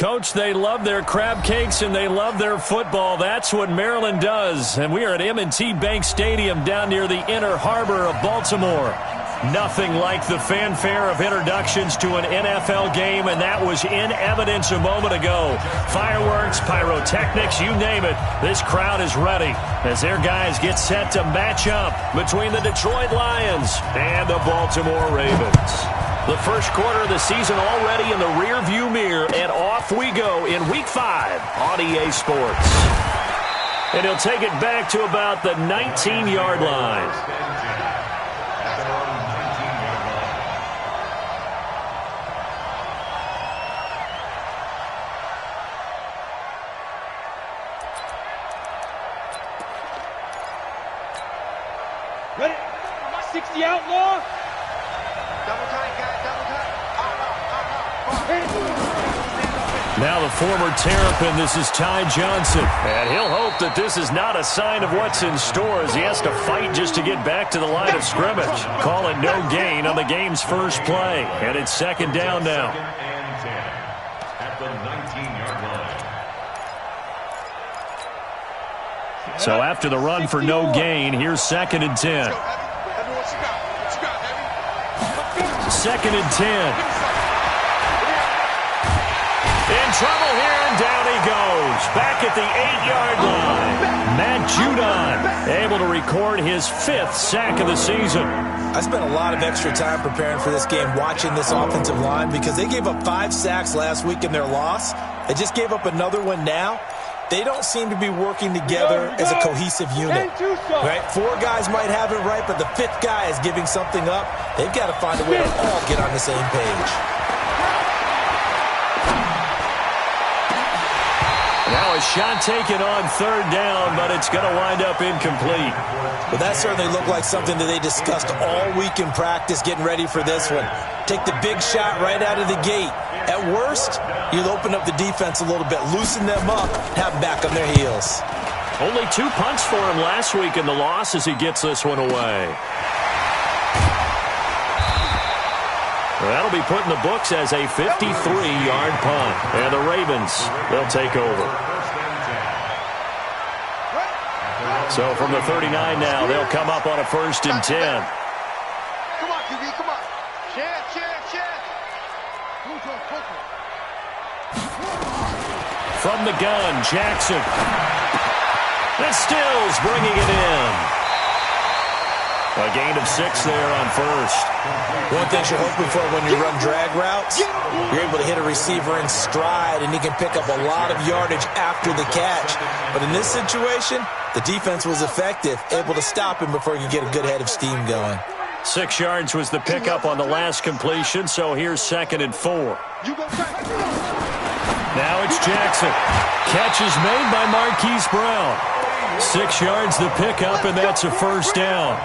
Coach, they love their crab cakes and they love their football. That's what Maryland does. And we are at M&T Bank Stadium down near the Inner Harbor of Baltimore. Nothing like the fanfare of introductions to an NFL game, and that was in evidence a moment ago. Fireworks, pyrotechnics, you name it. This crowd is ready as their guys get set to match up between the Detroit Lions and the Baltimore Ravens. The first quarter of the season already in the rearview mirror, and off we go in Week 5 on EA Sports. And he'll take it back to about the 19-yard line. Ready? 60 outlaw. Double tight, guys. Double tight. Now the former Terrapin, this is Ty Johnson. And he'll hope that this is not a sign of what's in store as he has to fight just to get back to the line of scrimmage. Call it no gain on the game's first play. And it's second down now. At the 19-yard line. So after the run for no gain, here's second and 10. Second and 10. In trouble here, and down he goes. Back at the 8-yard line. Matt Judon able to record his 5th sack of the season. I spent a lot of extra time preparing for this game, watching this offensive line, because they gave up 5 sacks last week in their loss. They just gave up another one now. They don't seem to be working together as a cohesive unit. Right? 4 guys might have it right, but the 5th guy is giving something up. They've got to find a way to all get on the same page. Now a shot taken on third down, but it's going to wind up incomplete. Well, that certainly looked like something that they discussed all week in practice, getting ready for this one. Take the big shot right out of the gate. At worst, you'll open up the defense a little bit, loosen them up, have them back on their heels. Only 2 punts for him last week in the loss as he gets this one away. That'll be put in the books as a 53-yard punt. And the Ravens, they'll take over. So from the 39 now, they'll come up on a 1st and 10. Come on, QB, come on. Share. From the gun, Jackson. And Stills bringing it in. A gain of 6 there on 1st. One thing you're hoping for when you run drag routes, you're able to hit a receiver in stride, and he can pick up a lot of yardage after the catch. But in this situation, the defense was effective, able to stop him before he could get a good head of steam going. 6 yards was the pickup on the last completion, so here's 2nd and 4. Now it's Jackson. Catch is made by Marquise Brown. 6 yards the pickup, and that's a 1st down.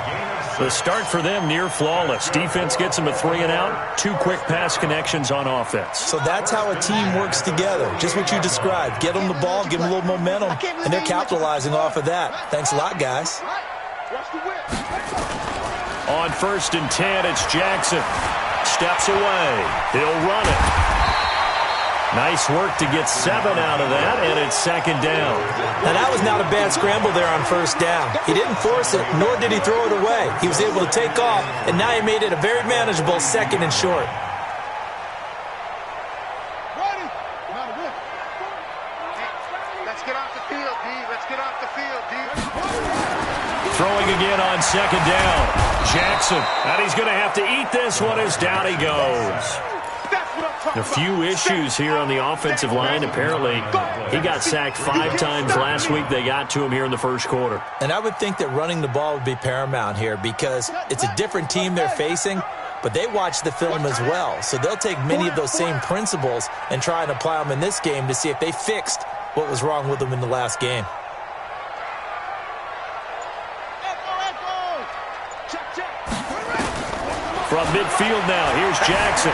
The start for them near flawless. Defense gets them a 3 and out. 2 quick pass connections on offense. So that's how a team works together. Just what you described. Get them the ball, give them a little momentum, and they're capitalizing off of that. Thanks a lot, guys. On 1st and 10, it's Jackson. Steps away. He'll run it. Nice work to get 7 out of that, and it's 2nd down. Now, that was not a bad scramble there on 1st down. He didn't force it, nor did he throw it away. He was able to take off, and now he made it a very manageable 2nd and short. Let's get off the field, D. Let's get off the field, D. Throwing again on 2nd down. Jackson, and he's going to have to eat this one as down he goes. A few issues here on the offensive line. Apparently, he got sacked 5 times last week. They got to him here in the first quarter. And I would think that running the ball would be paramount here because it's a different team they're facing, but they watch the film as well. So they'll take many of those same principles and try and apply them in this game to see if they fixed what was wrong with them in the last game. From midfield now, here's Jackson.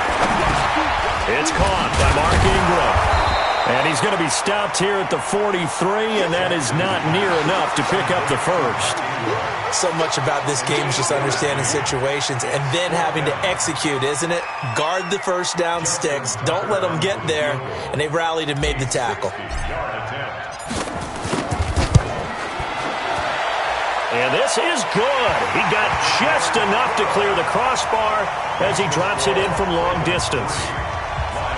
It's caught by Mark Ingram. And he's going to be stopped here at the 43, and that is not near enough to pick up the first. So much about this game is just understanding situations and then having to execute, isn't it? Guard the first down sticks. Don't let them get there. And they rallied and made the tackle. And this is good. He got just enough to clear the crossbar as he drops it in from long distance.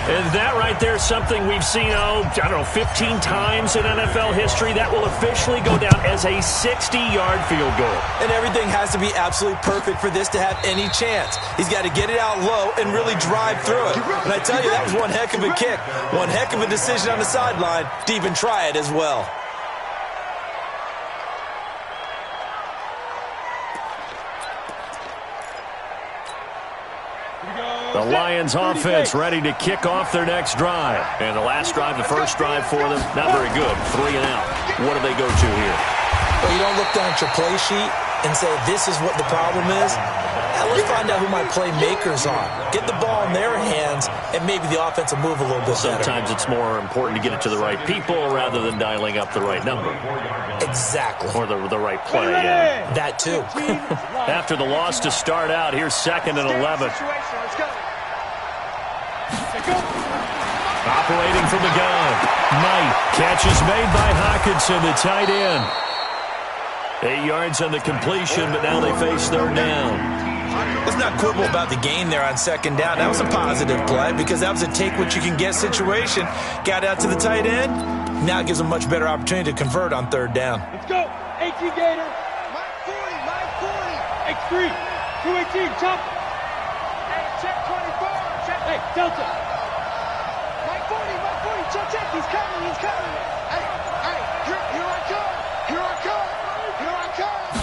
And that right there is something we've seen, I don't know, 15 times in NFL history. That will officially go down as a 60-yard field goal. And everything has to be absolutely perfect for this to have any chance. He's got to get it out low and really drive through it. And I tell you, that was one heck of a kick. One heck of a decision on the sideline to even try it as well. The Lions offense ready to kick off their next drive. And the last drive, the first drive for them, not very good. 3 and out. What do they go to here? Well, you don't look down at your play sheet and say, this is what the problem is. Now, let's find out who my playmakers are. Get the ball in their hands, and maybe the offense will move a little bit better. Sometimes it's more important to get it to the right people rather than dialing up the right number. Exactly. Or the right play, yeah. That too. After the loss to start out, here's 2nd and 11. Operating from the gun. Knight. Catch is made by Hawkinson, the tight end. 8 yards on the completion, but now they face 3rd down. Let's not quibble about the gain there on 2nd down. That was a positive play because that was a take-what-you-can-get situation. Got out to the tight end. Now it gives them a much better opportunity to convert on 3rd down. Let's go. 18 Gator. Mike 40. X3. 218. Chop. Hey, check 24. Check. Hey, Delta. Mike 40. Check. He's coming. Hey, here I come.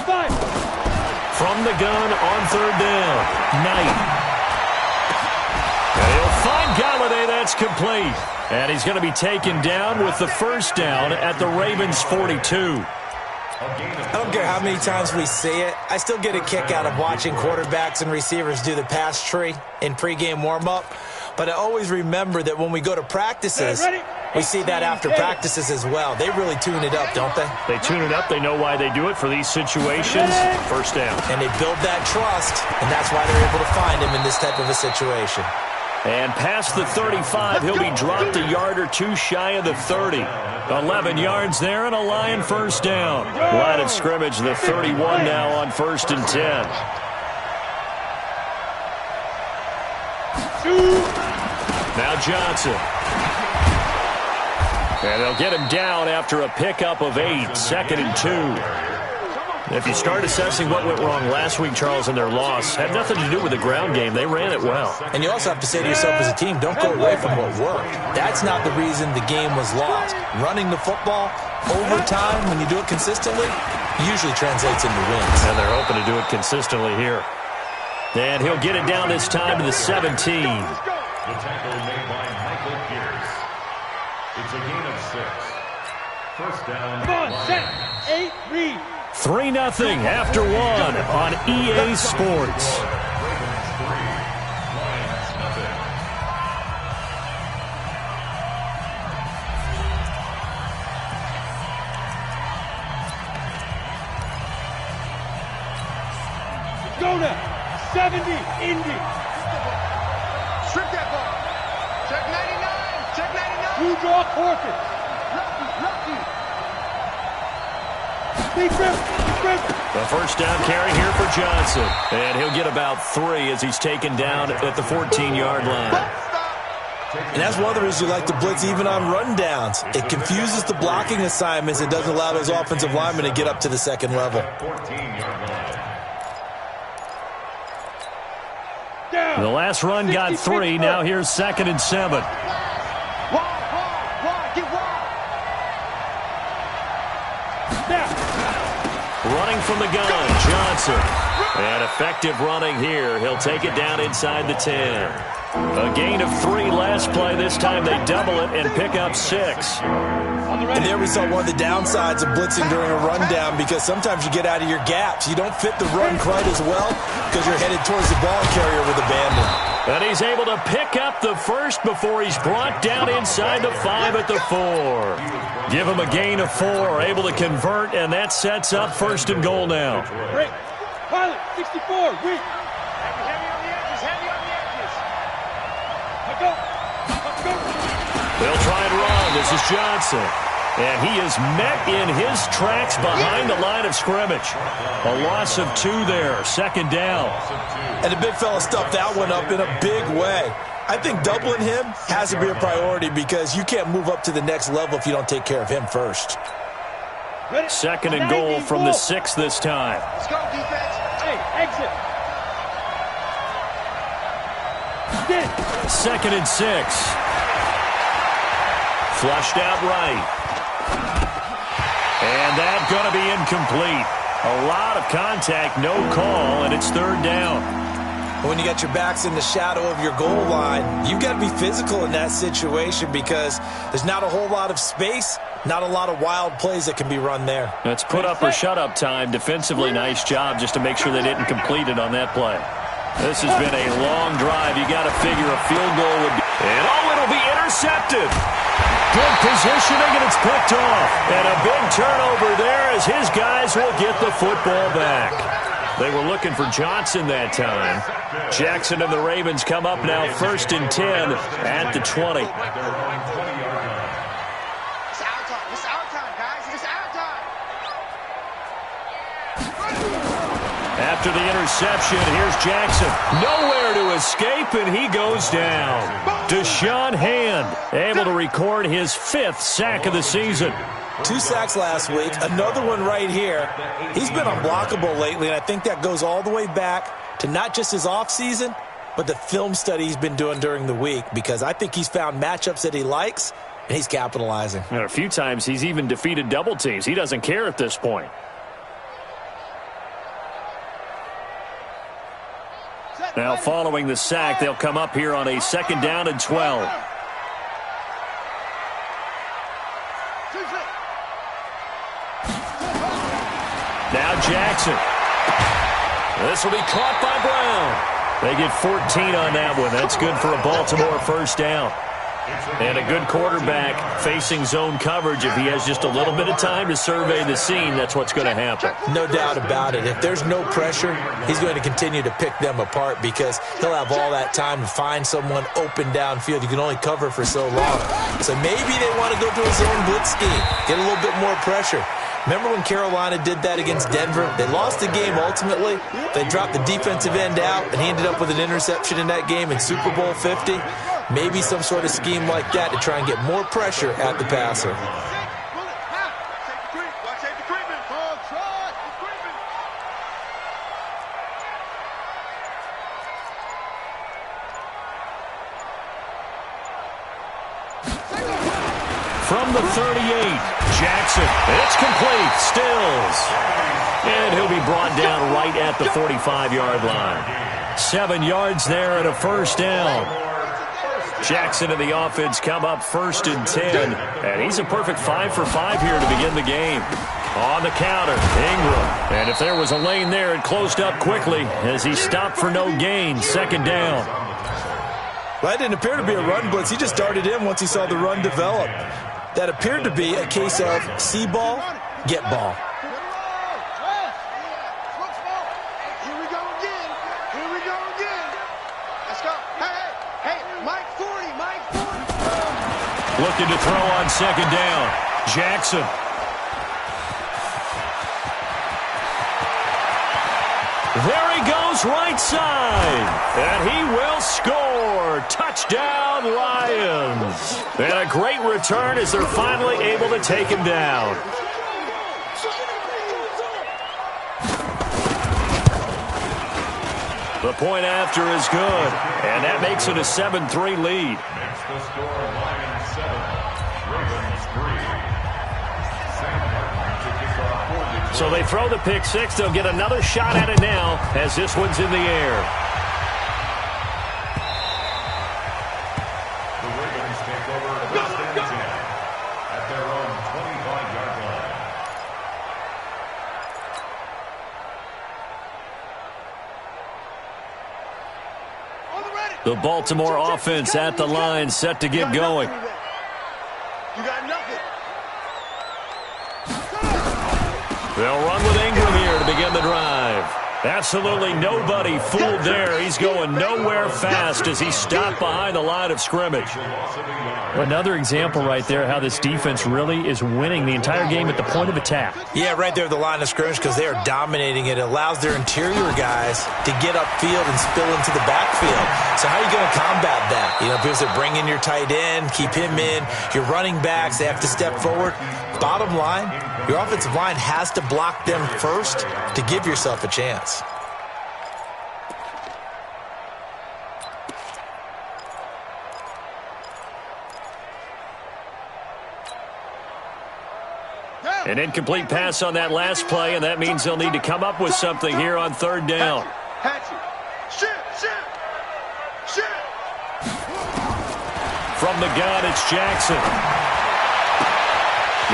5. From the gun on 3rd down. Knight. And he'll find Galladay. That's complete. And he's going to be taken down with the 1st down at the Ravens' 42. I don't care how many times we see it. I still get a kick out of watching quarterbacks and receivers do the pass tree in pregame warm-up. But I always remember that when we go to practices, we see that after practices as well. They really tune it up, don't they? They tune it up. They know why they do it for these situations. 1st down. And they build that trust, and that's why they're able to find him in this type of a situation. And past the 35, he'll be dropped a yard or two shy of the 30. 11 yards there and a Lion 1st down. Line of scrimmage, the 31 now on 1st and 10. Now Johnson. And they'll get him down after a pickup of 8, 2nd and 2. If you start assessing what went wrong last week, Charles, in their loss, had nothing to do with the ground game. They ran it well. And you also have to say to yourself as a team, don't go away from what worked. That's not the reason the game was lost. Running the football over time, when you do it consistently, usually translates into wins. And they're hoping to do it consistently here. And he'll get it down this time to the 17. The tackle made by Michael Pierce. It's a gain of 6. 1st down. Come on, set. 8, read. 3-0 after 1 on EA Sports. Go now. 70, Indy. Strip that ball. Check 99. 2 draw, forfeit. Lucky. Big grip. The 1st down carry here for Johnson. And he'll get about 3 as he's taken down at the 14-yard line. And that's one of the reasons you like to blitz even on rundowns. It confuses the blocking assignments. It doesn't allow those offensive linemen to get up to the 2nd level. 14-yard line. The last run got 3. Now here's 2nd and 7. Get wide. Running from the gun, Johnson. And effective running here. He'll take it down inside the 10. A gain of 3 last play. This time they double it and pick up 6. And there we saw one of the downsides of blitzing during a rundown, because sometimes you get out of your gaps. You don't fit the run quite as well because you're headed towards the ball carrier with abandon. And he's able to pick up the first before he's brought down inside the 5 at the 4. Give him a gain of 4, able to convert, and that sets up 1st and goal now. Break. Pilot, 64, weak. Heavy on the edges, heavy on the edges. Let go. Let go. They'll try and run. This is Johnson. And he is met in his tracks behind the line of scrimmage. A loss of 2 there, 2nd down. And the big fella stuffed that one up in a big way. I think doubling him has to be a priority, because you can't move up to the next level if you don't take care of him first. 2nd and goal from the 6 this time. Let's go, defense. Hey, exit. 2nd and 6. Flushed out right. And that's going to be incomplete. A lot of contact, no call, and it's 3rd down. When you got your backs in the shadow of your goal line, you've got to be physical in that situation, because there's not a whole lot of space, not a lot of wild plays that can be run there. That's put up or shut up time. Defensively, nice job just to make sure they didn't complete it on that play. This has been a long drive. You got to figure a field goal would be. And it'll be intercepted. Good positioning, and it's picked off. And a big turnover there as his guys will get the football back. They were looking for Johnson that time. Jackson and the Ravens come up now 1st and 10 at the 20. It's our time. It's our time, guys. It's our time. After the interception, here's Jackson. Nowhere to escape, and he goes down. Deshaun Hand able to record his 5th sack of the season. 2 sacks last week, another one right here. He's been unblockable lately, and I think that goes all the way back to not just his offseason, but the film study he's been doing during the week, because I think he's found matchups that he likes, and he's capitalizing. And a few times he's even defeated double teams. He doesn't care at this point. Now, following the sack, they'll come up here on a 2nd down and 12. Now Jackson. This will be caught by Brown. They get 14 on that one. That's good for a Baltimore 1st down. And a good quarterback facing zone coverage. If he has just a little bit of time to survey the scene, that's what's going to happen. No doubt about it. If there's no pressure, he's going to continue to pick them apart, because he'll have all that time to find someone open downfield. You can only cover for so long. So maybe they want to go to a zone blitz scheme, get a little bit more pressure. Remember when Carolina did that against Denver? They lost the game ultimately. They dropped the defensive end out, and he ended up with an interception in that game in Super Bowl 50. Maybe some sort of scheme like that to try and get more pressure at the passer. From the 38, Jackson. It's complete. Stills. And he'll be brought down right at the 45-yard line. 7 yards there and a 1st down. Jackson and the offense come up 1st and 10. And he's a perfect 5 for 5 here to begin the game. On the counter, Ingram. And if there was a lane there, it closed up quickly as he stopped for no gain. 2nd down. Well, that didn't appear to be a run blitz. He just darted in once he saw the run develop. That appeared to be a case of see ball, get ball. Here we go again. Here we go again. Let's go. Hey, Mike 40, Mike 40. Looking to throw on 2nd down. Jackson. There he goes, right side. And he will score. Touchdown, Lions. And a great return as they're finally able to take him down. The point after is good. And that makes it a 7-3 lead. Next to score, Lions 7, Ravens 3. So they throw the pick 6. They'll get another shot at it now as this one's in the air. The Baltimore offense at the line, set to get going. You got nothing. They'll run with Ingram here to begin the drive. Absolutely nobody fooled there. He's going nowhere fast as he's stopped behind the line of scrimmage. Another example right there how this defense really is winning the entire game at the point of attack. Yeah, right there at the line of scrimmage because they are dominating it. It allows their interior guys to get upfield and spill into the backfield. So how are you going to combat that? You know, because they bring in your tight end, keep him in. Your running backs, they have to step forward. Bottom line, your offensive line has to block them first to give yourself a chance. An incomplete pass on that last play, and that means they'll need to come up with something here on third down. From the gun, it's Jackson.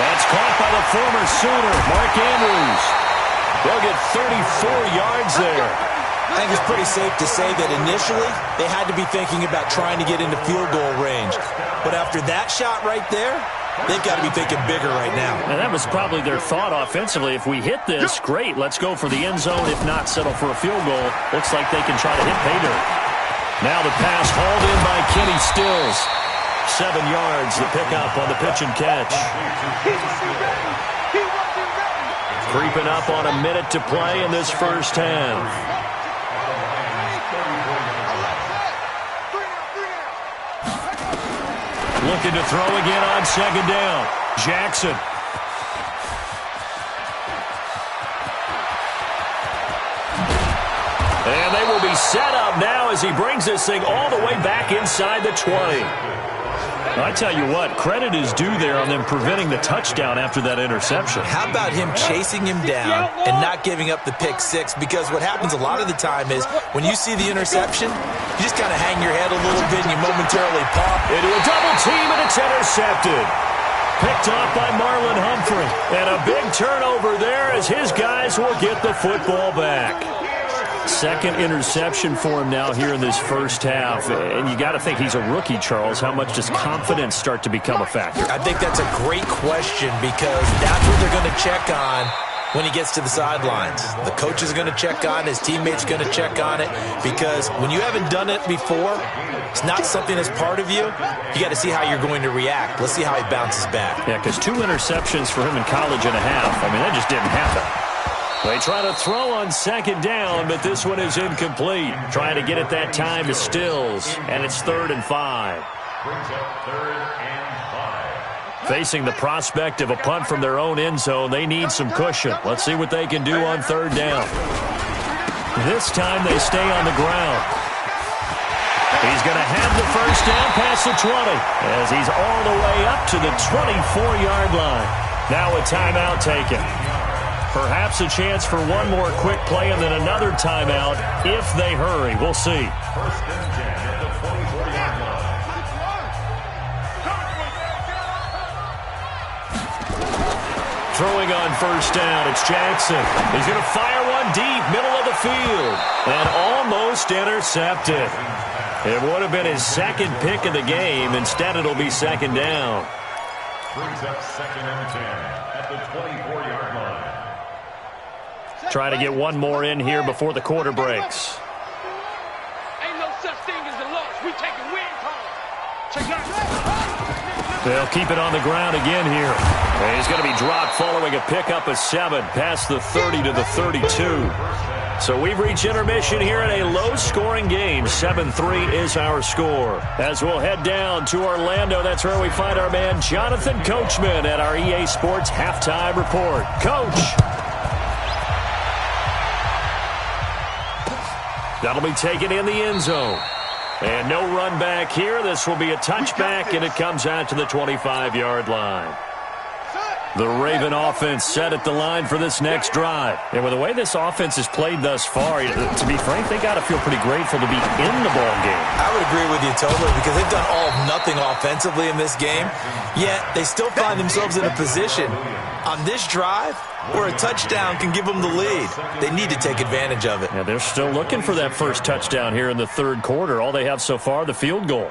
That's caught by the former Sooner, Mark Andrews. They'll get 34 yards there. I think it's pretty safe to say that initially they had to be thinking about trying to get into field goal range. But after that shot right there, they've got to be thinking bigger right now. And that was probably their thought offensively. If we hit this, great, let's go for the end zone. If not, settle for a field goal. Looks like they can try to hit pay dirt. Now the pass hauled in by Kenny Stills. 7 yards, the pickup on the pitch and catch. Creeping up on a minute to play in this first half. Looking to throw again on second down. Jackson. And they will be set up now as he brings this thing all the way back inside the 20. I tell you what, credit is due there on them preventing the touchdown after that interception. How about him chasing him down and not giving up the pick six? Because what happens a lot of the time is when you see the interception, you just kind of hang your head a little bit and you momentarily pop. Into a double team, and it's intercepted. Picked off by Marlon Humphrey. And a big turnover there as his guys will get the football back. Second interception for him now here in this first half. And you got to think he's a rookie, Charles. How much does confidence start to become a factor? I think that's a great question because that's what they're going to check on when he gets to the sidelines. The coach is going to check on, his teammates going to check on it, because when you haven't done it before, it's not something that's part of you. You got to see how you're going to react. Let's see how he bounces back. Yeah, because 2 interceptions for him in college and a half. I mean, that just didn't happen. They try to throw on second down, but this one is incomplete. Trying to get it that time to Stills, and it's 3rd and 5. Brings up 3rd and 5. Facing the prospect of a punt from their own end zone, they need some cushion. Let's see what they can do on 3rd down. This time they stay on the ground. He's going to have the first down past the 20 as he's all the way up to the 24-yard line. Now a timeout taken. Perhaps a chance for one more quick play and then another timeout if they hurry. We'll see. 1st and 10 at the 24-yard line. Throwing on first down, it's Jackson. He's going to fire one deep, middle of the field, and almost intercepted. It would have been his second pick of the game. Instead, it'll be second down. Brings up 2nd and 10 at the 24-yard line. Try to get one more in here before the quarter breaks. Ain't no such thing as a loss. We taking wins home. Check out. They'll keep it on the ground again here. And he's going to be dropped following a pickup of 7 past the 30 to the 32. So we've reached intermission here in a low-scoring game. 7-3 is our score. As we'll head down to Orlando, that's where we find our man Jonathan Coachman at our EA Sports Halftime Report. Coach. That'll be taken in the end zone. And no run back here. This will be a touchback, and it comes out to the 25-yard line. The Raven offense set at the line for this next drive. And with the way this offense has played thus far, to be frank, they got to feel pretty grateful to be in the ball game. I would agree with you totally because they've done all of nothing offensively in this game, yet they still find themselves in a position on this drive where a touchdown can give them the lead. They need to take advantage of it. Yeah, they're still looking for that first touchdown here in the third quarter. All they have so far, the field goal.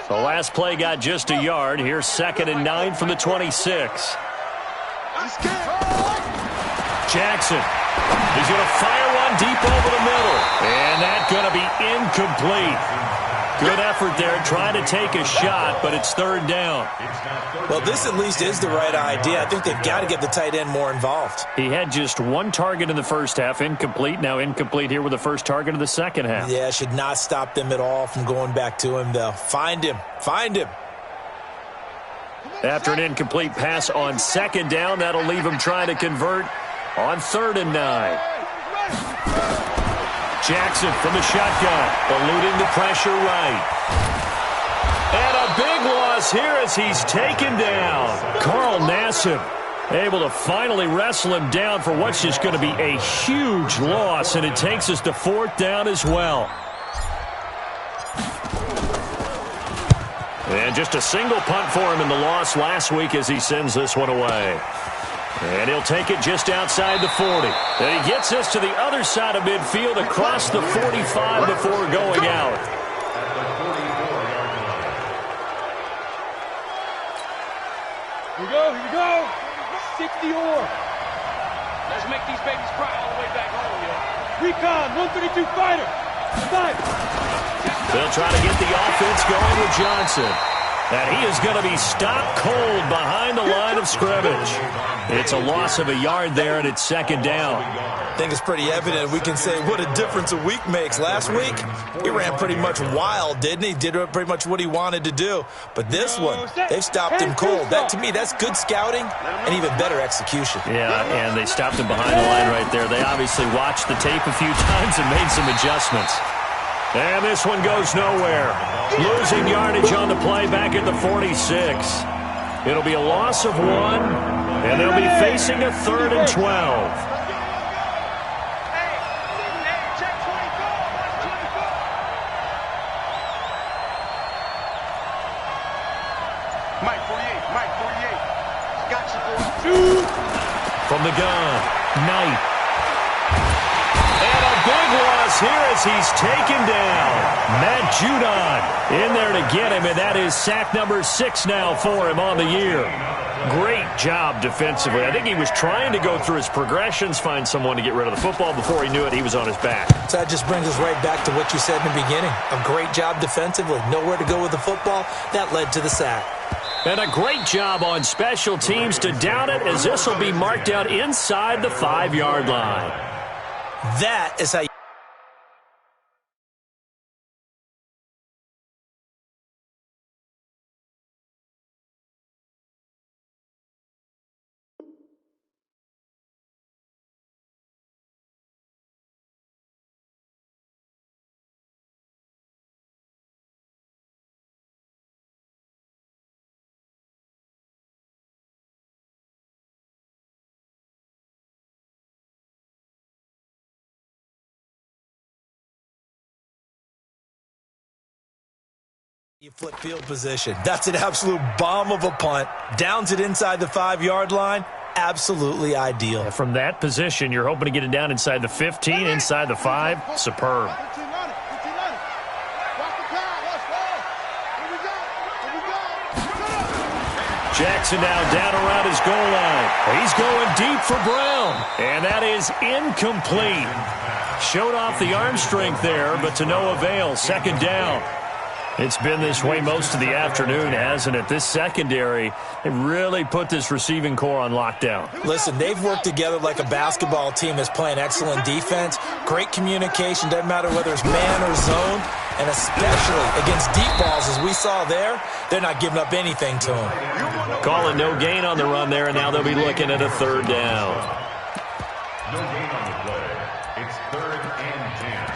The last play got just a yard. Here's 2nd and 9 from the 26. Jackson. He's going to fire one deep over the middle. And that's going to be incomplete. Good effort there trying to take a shot, but it's 3rd down. Well, this at least is the right idea. I think they've got to get the tight end more involved. He had just 1 target in the first half, incomplete. Now incomplete here with the first target of the second half. Yeah, should not stop them at all from going back to him, though. Find him. Find him. After an incomplete pass on 2nd down, that'll leave him trying to convert on 3rd and 9. Jackson from the shotgun, eluding the pressure right. And a big loss here as he's taken down. Carl Nassib able to finally wrestle him down for what's just going to be a huge loss, and it takes us to 4th down as well. And just a single punt for him in the loss last week as he sends this one away. And he'll take it just outside the 40. And he gets us to the other side of midfield across the 45 before going out. Here we go, here we go. 60 or. Let's make these babies cry all the way back home, yo. Recon, 132 fighter. 5. They'll try to get the offense going with Johnson. And he is going to be stopped cold behind the line of scrimmage. It's a loss of a yard there, and it's 2nd down. I think it's pretty evident. We can say what a difference a week makes. Last week, he ran pretty much wild, didn't he? Did pretty much what he wanted to do. But this one, they've stopped him cold. That, to me, that's good scouting and even better execution. Yeah, and they stopped him behind the line right there. They obviously watched the tape a few times and made some adjustments. And this one goes nowhere. Losing yardage on the play back at the 46. It'll be a loss of 1, and they'll be facing a 3rd and 12. Mike 48, Mike 48. Got you, boy. From the gun, Knight. And a big loss here as he's taken down. Matt Judon in there to get him, and that is sack number 6 now for him on the year. Great job defensively. I think he was trying to go through his progressions, find someone to get rid of the football. Before he knew it, he was on his back. So that just brings us right back to what you said in the beginning. A great job defensively. Nowhere to go with the football. That led to the sack. And a great job on special teams to down it, as this will be marked out inside the 5-yard line. That is how you... You flip field position. That's an absolute bomb of a punt. Downs it inside the 5-yard line. Absolutely ideal. And from that position, you're hoping to get it down inside the 15, inside the 5. Superb. Jackson now down around his goal line. He's going deep for Brown. And that is incomplete. Showed off the arm strength there, but to no avail. 2nd down. It's been this way most of the afternoon, hasn't it? This secondary, they really put this receiving core on lockdown. Listen, they've worked together like a basketball team that's playing excellent defense. Great communication, doesn't matter whether it's man or zone. And especially against deep balls, as we saw there, they're not giving up anything to them. Call it no gain on the run there, and now they'll be looking at a 3rd down. No gain on the play. It's 3rd and 10.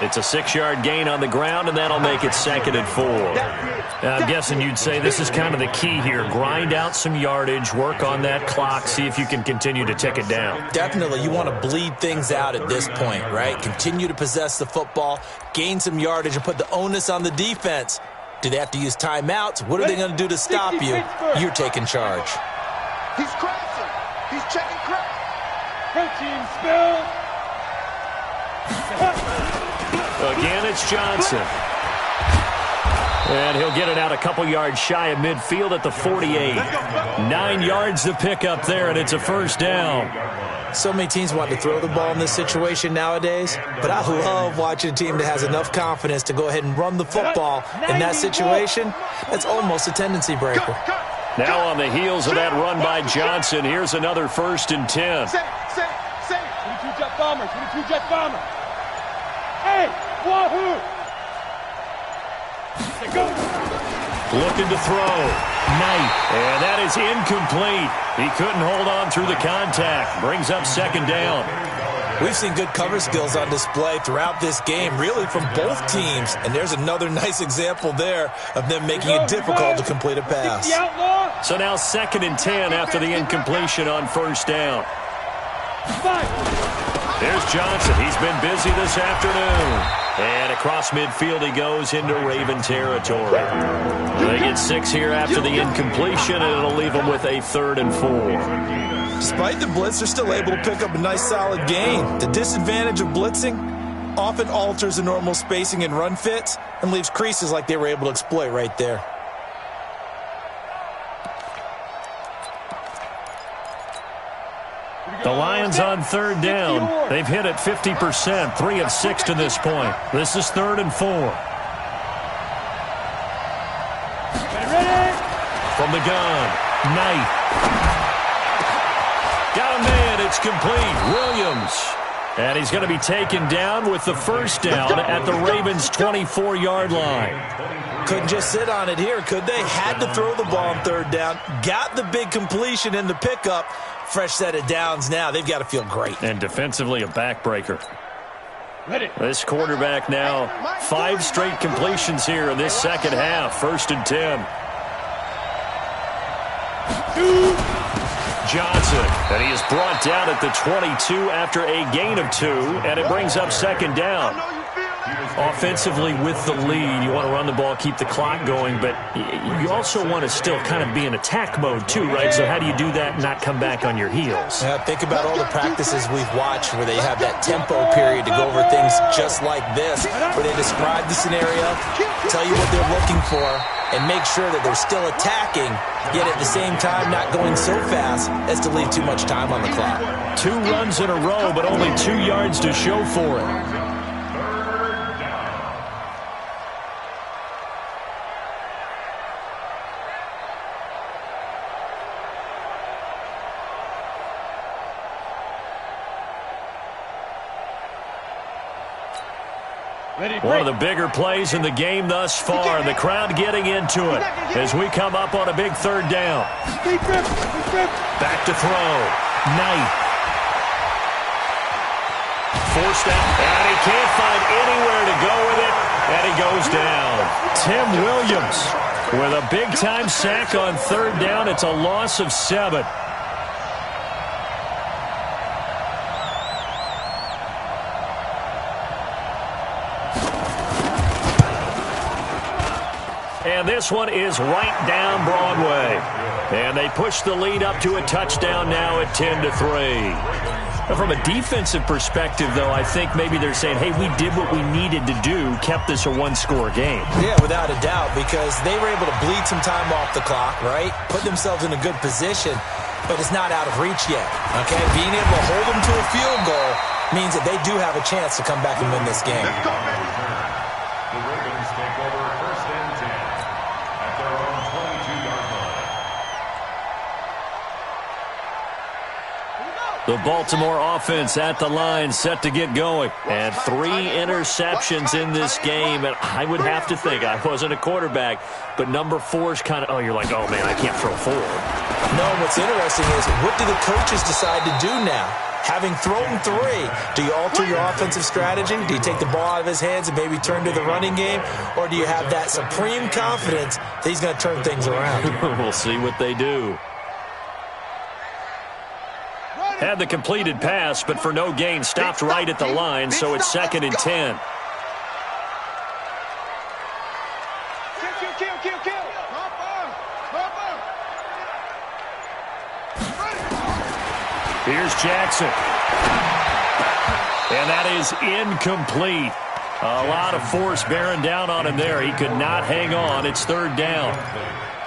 It's a 6-yard gain on the ground, and that'll make it 2nd and 4. I'm guessing you'd say this is kind of the key here. Grind out some yardage, work on that clock, see if you can continue to tick it down. Definitely, you want to bleed things out at this point, right? Continue to possess the football, gain some yardage, and put the onus on the defense. Do they have to use timeouts? What are they going to do to stop you? You're taking charge. He's crashing. He's checking crash. Protein spill. Again, it's Johnson. And he'll get it out a couple yards shy of midfield at the 48. 9 yards to pick up there, and it's a first down. So many teams want to throw the ball in this situation nowadays, but I love watching a team that has enough confidence to go ahead and run the football in that situation. That's almost a tendency breaker. Now on the heels of that run by Johnson, here's another 1st and 10. Say. 22 jet bomber. 22 jet bomber. Hey, wahoo! Go. Looking to throw. Knight. And that is incomplete. He couldn't hold on through the contact. Brings up 2nd down. We've seen good cover skills on display throughout this game, really from both teams. And there's another nice example there of them making it difficult to complete a pass. So now 2nd and 10 after the incompletion on 1st down. There's Johnson. He's been busy this afternoon. And across midfield he goes into Raven territory. They get 6 here after the incompletion, and it'll leave them with a 3rd and 4. Despite the blitz, they're still able to pick up a nice solid gain. The disadvantage of blitzing often alters the normal spacing and run fits and leaves creases like they were able to exploit right there. The Lions on 3rd down. They've hit it 50%, 3 of 6 to this point. This is 3rd and 4. From the gun, Knight. Got a man, it's complete. Williams. And he's going to be taken down with the 1st down at the Ravens' 24-yard line. Couldn't just sit on it here, could they? Had to throw the ball on 3rd down. Got the big completion in the pickup. Fresh set of downs now. They've got to feel great. And defensively, a backbreaker. This quarterback now, 5 straight completions here in this 2nd half. 1st and 10. Johnson, and he is brought down at the 22 after a gain of 2, and it brings up 2nd down. Offensively with the lead, you want to run the ball, keep the clock going, but you also want to still kind of be in attack mode too, right? So how do you do that and not come back on your heels? Think about all the practices we've watched where they have that tempo period to go over things just like this, where they describe the scenario, tell you what they're looking for, and make sure that they're still attacking, yet at the same time not going so fast as to leave too much time on the clock. 2 runs in a row, but only 2 yards to show for it. One of the bigger plays in the game thus far. The crowd getting into it as we come up on a big 3rd down. Back to throw. Knight. Forced out, and he can't find anywhere to go with it, and he goes down. Tim Williams with a big-time sack on 3rd down. It's a loss of 7. And this one is right down Broadway. And they push the lead up to a touchdown now at 10-3. From a defensive perspective, though, I think maybe they're saying, hey, we did what we needed to do, kept this a 1-score game. Yeah, without a doubt, because they were able to bleed some time off the clock, right? Put themselves in a good position, but it's not out of reach yet, okay? Being able to hold them to a field goal means that they do have a chance to come back and win this game. The Ravens take over 1st and 10 at their own 22-yard line. The Baltimore offense at the line, set to get going. And 3 interceptions in this game. And I would have to think, I wasn't a quarterback, but number 4 is kind of, you're like, oh, man, I can't throw 4. No, what's interesting is, what do the coaches decide to do now? Having thrown 3, do you alter your offensive strategy? Do you take the ball out of his hands and maybe turn to the running game? Or do you have that supreme confidence that he's going to turn things around? We'll see what they do. Had the completed pass, but for no gain, stopped right at the line, so it's 2nd and 10. Here's Jackson. And that is incomplete. A lot of force bearing down on him there. He could not hang on. It's 3rd down.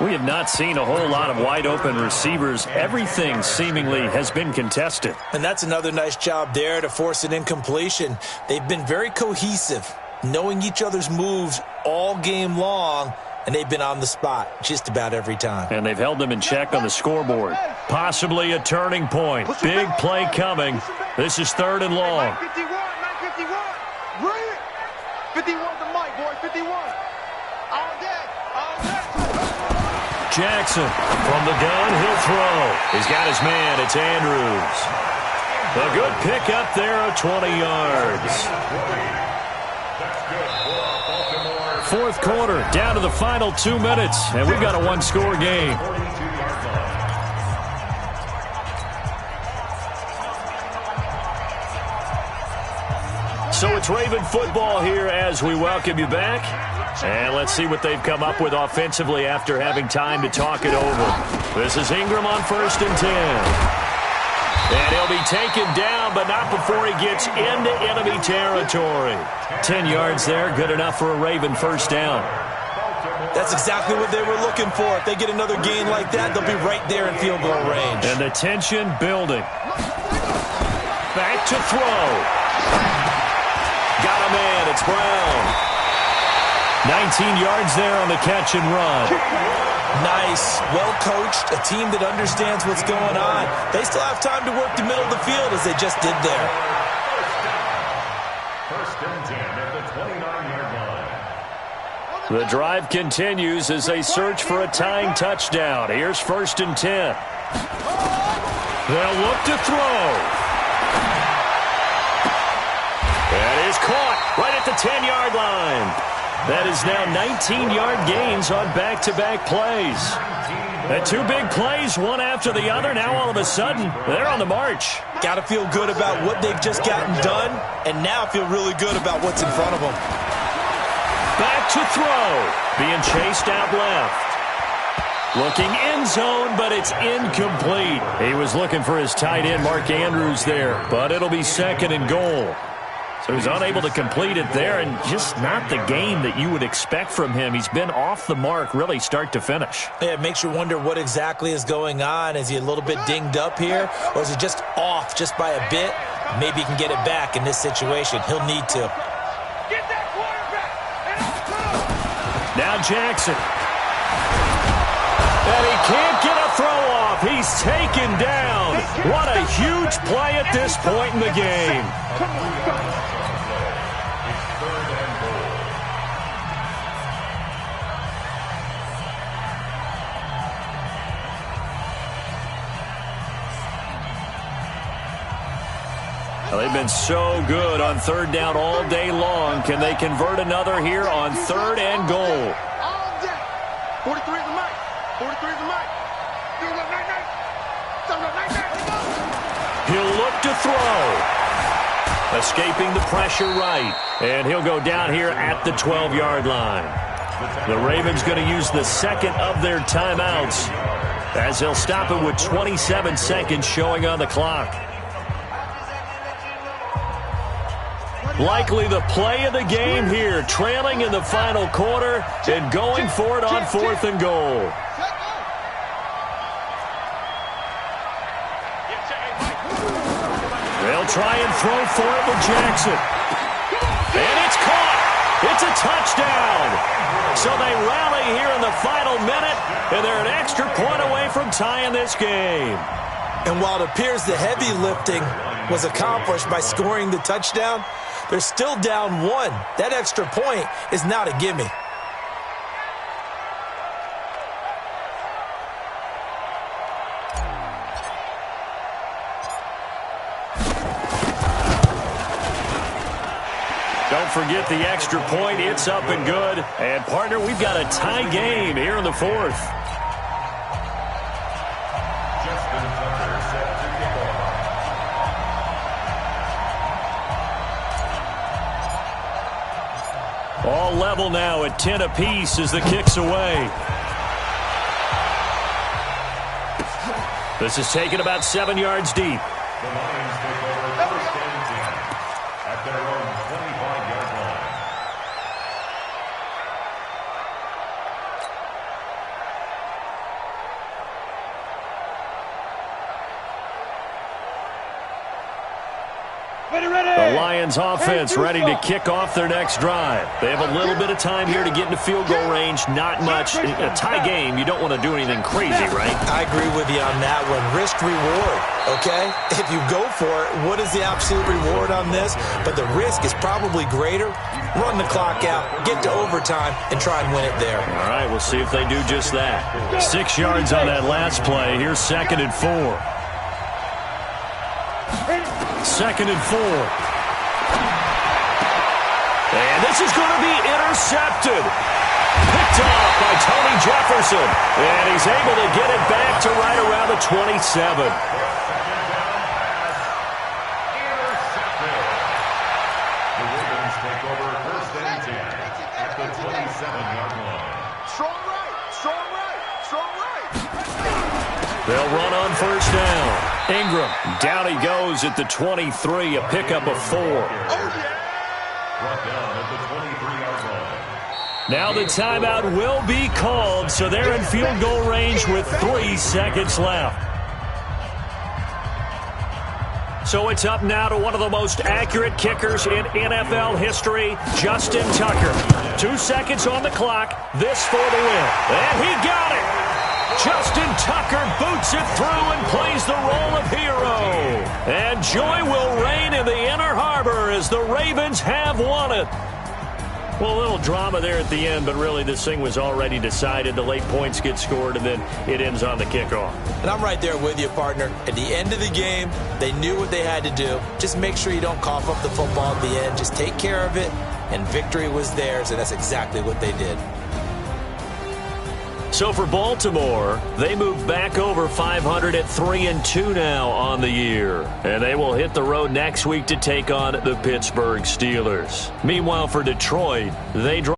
We have not seen a whole lot of wide-open receivers. Everything seemingly has been contested. And that's another nice job there to force an incompletion. They've been very cohesive, knowing each other's moves all game long, and they've been on the spot just about every time. And they've held them in check on the scoreboard. Possibly a turning point. Big play coming. This is 3rd and long. 51. Bring it. 51 to Mike, boy. 51. All day. Jackson from the gun, he'll throw. He's got his man, it's Andrews. A good pickup there of 20 yards. 4th quarter, down to the final 2 minutes, and we've got a 1-score game. So it's Raven football here as we welcome you back. And let's see what they've come up with offensively after having time to talk it over. This is Ingram on 1st and 10. And he'll be taken down, but not before he gets into enemy territory. 10 yards there, good enough for a Raven 1st down. That's exactly what they were looking for. If they get another gain like that, they'll be right there in field goal range. And the tension building. Back to throw. Got a man, it's Brown. 19 yards there on the catch and run. Nice, well-coached, a team that understands what's going on. They still have time to work the middle of the field as they just did there. 1st and 10 at the 29-yard line. The drive continues as they search for a tying touchdown. Here's 1st and 10. They'll look to throw. That is caught right at the 10-yard line. That is now 19-yard gains on back-to-back plays. And 2 big plays, one after the other. Now all of a sudden, they're on the march. Got to feel good about what they've just gotten done, and now feel really good about what's in front of them. Back to throw. Being chased out left. Looking end zone, but it's incomplete. He was looking for his tight end, Mark Andrews, there, but it'll be 2nd and goal. So he's unable to complete it there, and just not the game that you would expect from him. He's been off the mark, really, start to finish. Yeah, it makes you wonder what exactly is going on. Is he a little bit dinged up here, or is he just off just by a bit? Maybe he can get it back in this situation. He'll need to. Get that quarterback. Now Jackson. And he can't get a throw off. He's taken down. What a huge play at this point in the game. Well, they've been so good on 3rd down all day long. Can they convert another here on 3rd and goal? All day. 43 is the mic. 43 is the mic. He'll look to throw. Escaping the pressure right. And he'll go down here at the 12-yard line. The Ravens going to use the 2nd of their timeouts as they'll stop it with 27 seconds showing on the clock. Likely the play of the game here, trailing in the final quarter and going for it on 4th and goal. They'll try and throw for it with Jackson. And it's caught. It's a touchdown. So they rally here in the final minute, and they're an extra point away from tying this game. And while it appears the heavy lifting was accomplished by scoring the touchdown, they're still down 1. That extra point is not a gimme. Don't forget the extra point. It's up and good. And, partner, we've got a tie game here in the 4th. All level now at 10 apiece as the kick's away. This is taken about 7 yards deep. The Lions take over first and 10 at their own 25-yard line. The Lions offense ready to kick off their next drive. They have a little bit of time here to get into field goal range. Not much. A tie game, you don't want to do anything crazy, right? I agree with you on that one. Risk reward, okay? If you go for it, what is the absolute reward on this? But the risk is probably greater. Run the clock out, get to overtime, and try and win it there. All right, we'll see if they do just that. 6 yards on that last play. Here's 2nd and 4. 2nd and 4. And this is going to be intercepted. Picked off by Tony Jefferson. And he's able to get it back to right around the 27. The Ravens take over first and 10 at the 27-yard line. Strong right, strong right, strong right. They'll run on first down. Ingram, down he goes at the 23, a pickup of 4. Brought down at the 23-yard line. Now the timeout will be called, so they're in field goal range with 3 seconds left. So it's up now to one of the most accurate kickers in NFL history, Justin Tucker. 2 seconds on the clock, this for the win. And he got it! Justin Tucker boots it through and plays the role of hero. And joy will reign in the Inner Harbor as the Ravens have won it. Well, a little drama there at the end, but really this thing was already decided. The late points get scored, and then it ends on the kickoff. And I'm right there with you, partner. At the end of the game, they knew what they had to do. Just make sure you don't cough up the football at the end. Just take care of it, and victory was theirs, and that's exactly what they did. So for Baltimore, they move back over 500 at 3-2 now on the year. And they will hit the road next week to take on the Pittsburgh Steelers. Meanwhile, for Detroit, they drop